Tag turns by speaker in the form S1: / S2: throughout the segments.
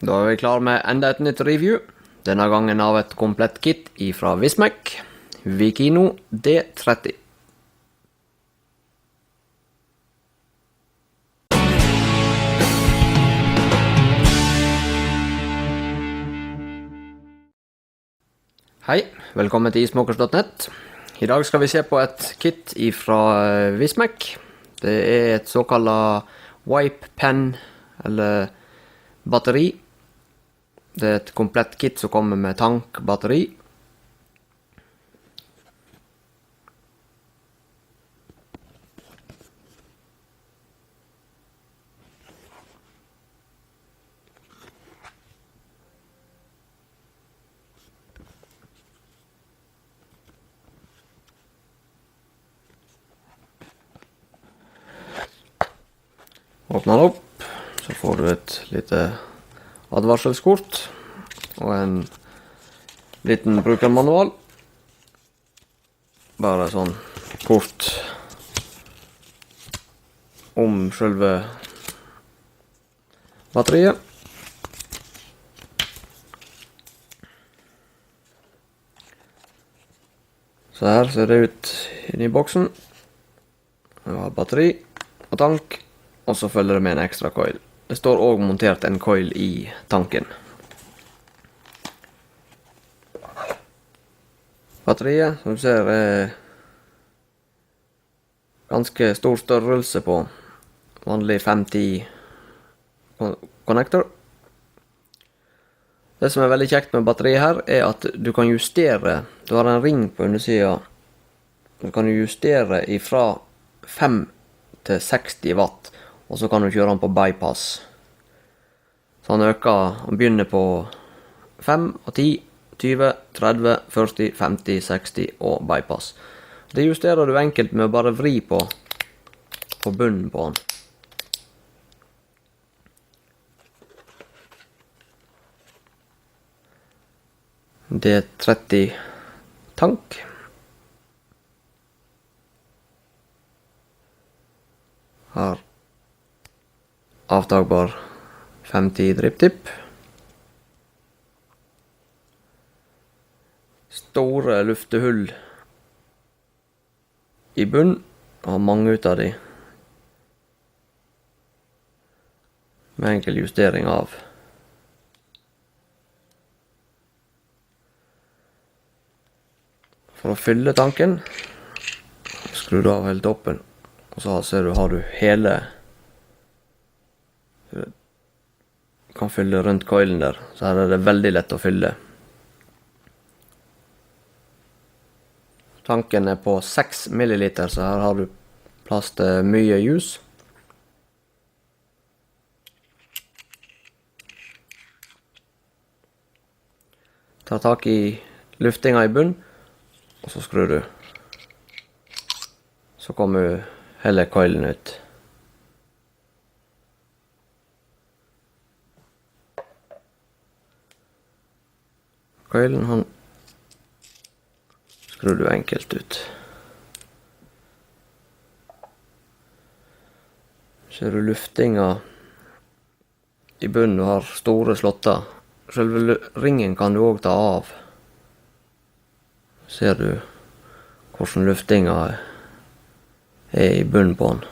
S1: Da er vi klar med enda et nytt review. Denne gangen av et komplett kit fra Wismec, Vikino D30. Hei, velkommen til ismokers.net. I dag skal vi se på et kit fra Wismec. Det er et såkallet wipe pen, eller batteri. Det er et komplett kit som kommer med tank, batteri. Åpner den opp, så får du et lite advarselskort og en liten brukermanual. Bare sånn kort om selve batteriet. Så her ser det ut inni boksen. Vi har batteri og tank. Og så følger det med en ekstra coil. Det står også montert en coil i tanken. Batteriet, som du ser, er ganske stor størrelse på vanlig 510 connector. Det som er veldig kjekt med batteriet her, er at du kan justere. Du har en ring på undersiden. Du kan justere ifra 5 til 60 watt. Og så kan du kjøre den på bypass. Så han begynner på 5 og 10, 20, 30, 40, 50, 60 og bypass. Det justerer du enkelt med å bare vri på bunnen på den. Det er 30 tank. Har avtagbar 50 driptip. Store luftehull i bunn. Har mange ut av de. Med enkel justering av. For å fylle tanken, skrur du av helt toppen. Og så ser du, har du hele. Du kan fylle rundt coilen der, så her er det veldig lett å fylle. Tanken er på 6 milliliter, så her har du plass til mye juice. Ta tak i luftinga i bunn, og så skrur du. Så kommer hele coilen ut. Coilen, han skrur du enkelt ut. Ser du luftinga i bunnen, du har store slotter. Selve ringen kan du også ta av. Ser du hvordan luftinga er i bunnen på den.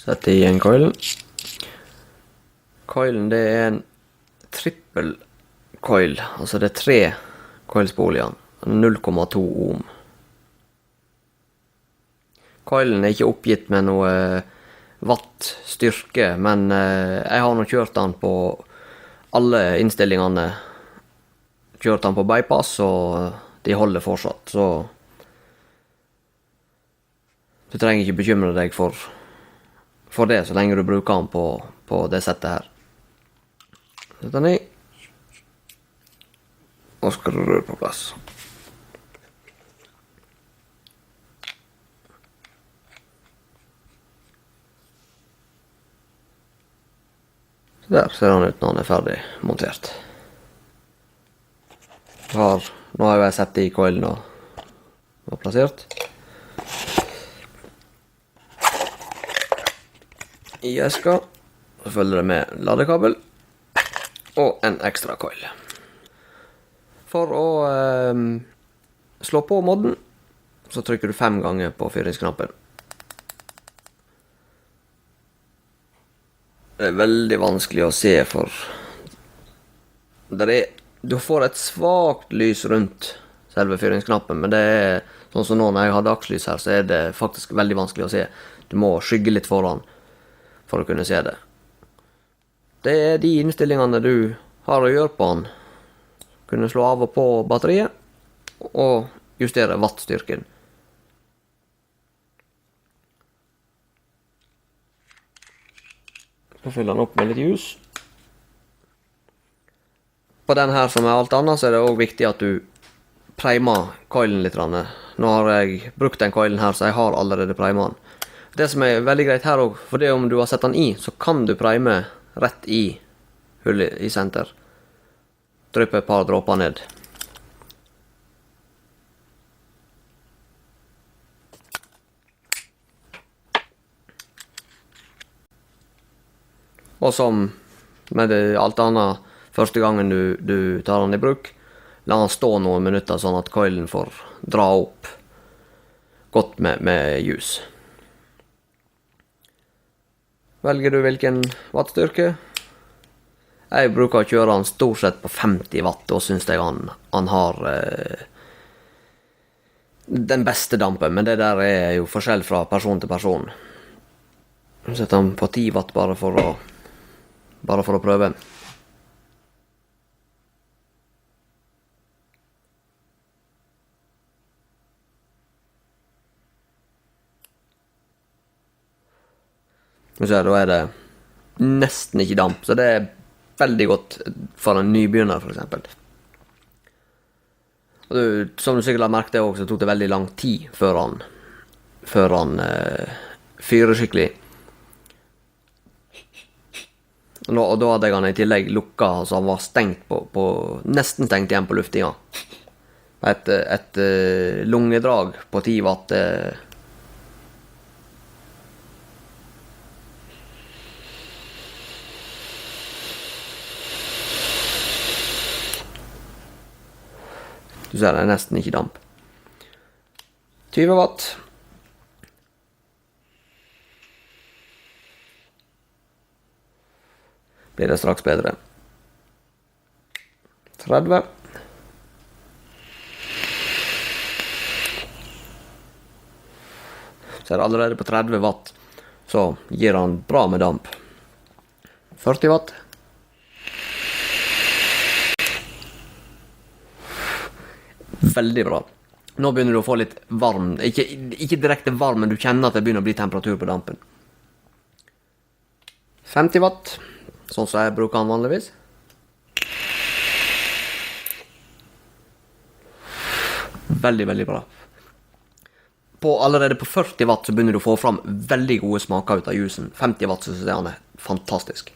S1: Sett i en coilen. Coilen, det er en trippel coil, altså det er 3 coilspolier, 0,2 ohm. Coilen er ikke oppgitt med noe watt styrke, men jeg har nå kjørt den på alle innstillingene. Kjørt den på bypass, og de holder fortsatt, så du trenger ikke bekymre deg for det, så lenge du bruker den på det settet her. Sett den i, og skrur på plass. Så der ser den ut når den er ferdig montert. Nå har jeg sett i coilen og plassert. I eska Så følger det med ladekabel og en ekstra coil. For å slå på modden, så trykker du 5 ganger på fyringsknappen. Det er veldig vanskelig å se, for du får et svagt lys rundt selve fyringsknappen, men det er sånn som nå når jeg har dagslys her, så er det faktisk veldig vanskelig å se. Du må skygge litt foran for å kunne se det. Det er de innstillingene du har å gjøre på den. Kunne slå av og på batteriet og justere wattstyrken. Så fyller den opp med litt ljus. På den her som er alt annet, så er det også viktig at du primer coilen litt. Nå har jeg brukt den coilen her, så jeg har allerede primet den. Det som er veldig greit her også, for det om du har sett den i, så kan du prime rett i hullet i senter. Dryppe et par dråper ned. Og som med alt annet, første gangen du tar den i bruk, la den stå noen minutter sånn at coilen får dra opp godt med ljus. Velger du hvilken wattstyrke? Jeg bruker å kjøre den stort sett på 50 watt, og synes jeg han har den beste dampen, men det der er jo forskjell fra person til person. Jeg setter den på 10 watt bare for å prøve. Da er det nesten ikke damp, så det er veldig godt for en nybegynner for eksempel. Og som du sikkert har merket det også, så tok det veldig lang tid før han fyrer skikkelig. Og da hadde jeg han i tillegg lukket, så han var stengt nesten stengt igjen på luftinga. Et lungedrag på 10 watt, du ser det er nesten ikke damp. 20 watt. Blir det straks bedre. 30. Så er det allerede på 30 watt, så gir han bra med damp. 40 watt. Veldig bra. Nå begynner du å få litt varm, ikke direkte varm, men du kjenner at det begynner å bli temperatur på dampen. 50 watt, sånn som jeg bruker den vanligvis. Veldig, veldig bra. Allerede på 40 watt så begynner du å få fram veldig gode smaker ut av jusen. 50 watt så synes jeg han er fantastisk.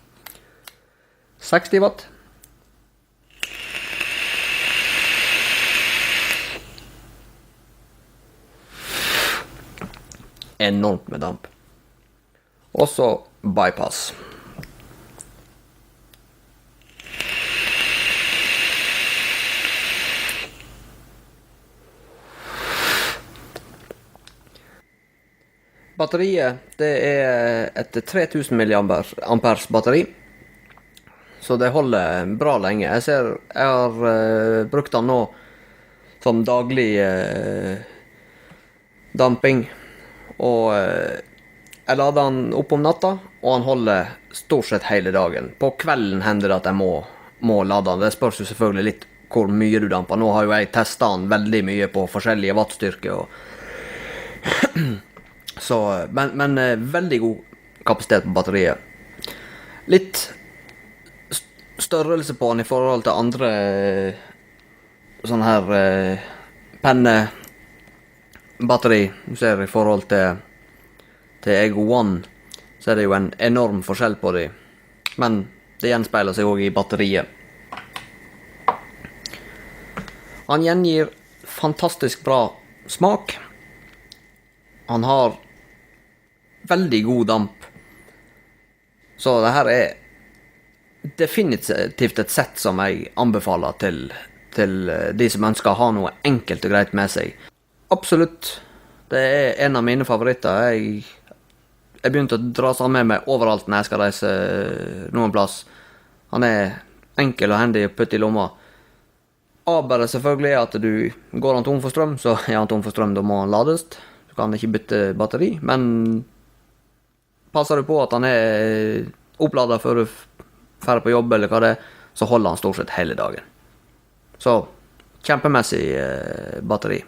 S1: 60 watt. Enormt med damp. Og så bypass. Batteriet, det er et 3000 mAh batteri, så det holder bra lenge. Jeg har brukt den nå som daglig damping, og jeg lader den opp om natta, og han holder stort sett hele dagen. På kvelden hender det at jeg må lade den. Det spørs jo selvfølgelig litt hvor mye du damper. Nå har jo jeg testet den veldig mye på forskjellige wattstyrker, men veldig god kapasitet på batteriet. Litt størrelse på den i forhold til andre sånne her pennebatteri. Du ser i forhold til Ego One, så er det jo en enorm forskjell på dem. Men det gjenspeiler seg også i batteriet. Han gjengir fantastisk bra smak. Han har veldig god damp. Så det her er definitivt et sett som jeg anbefaler til de som ønsker å ha noe enkelt og greit med seg. Absolutt. Det er en av mine favoritter. Jeg begynte å dra sammen med meg overalt når jeg skal reise noen plass. Han er enkel og hendig å putte i lomma. Bare selvfølgelig at du går han tom for strøm, så er han tom for strøm, da må han lades. Du kan ikke bytte batteri, men passer du på at han er oppladet før du ferdig på jobb eller hva det er, så holder han stort sett hele dagen. Så, kjempemessig batteri.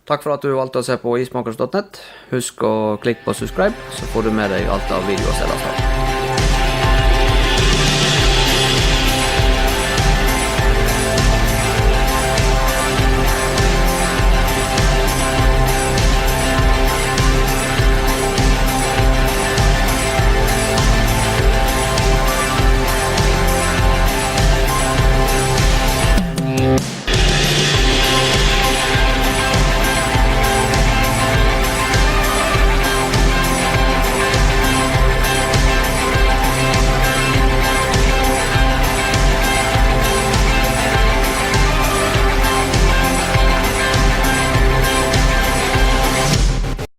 S1: Takk for at du valgte å se på ismakers.net. Husk å klikke på subscribe, så får du med deg alt av videoer selv.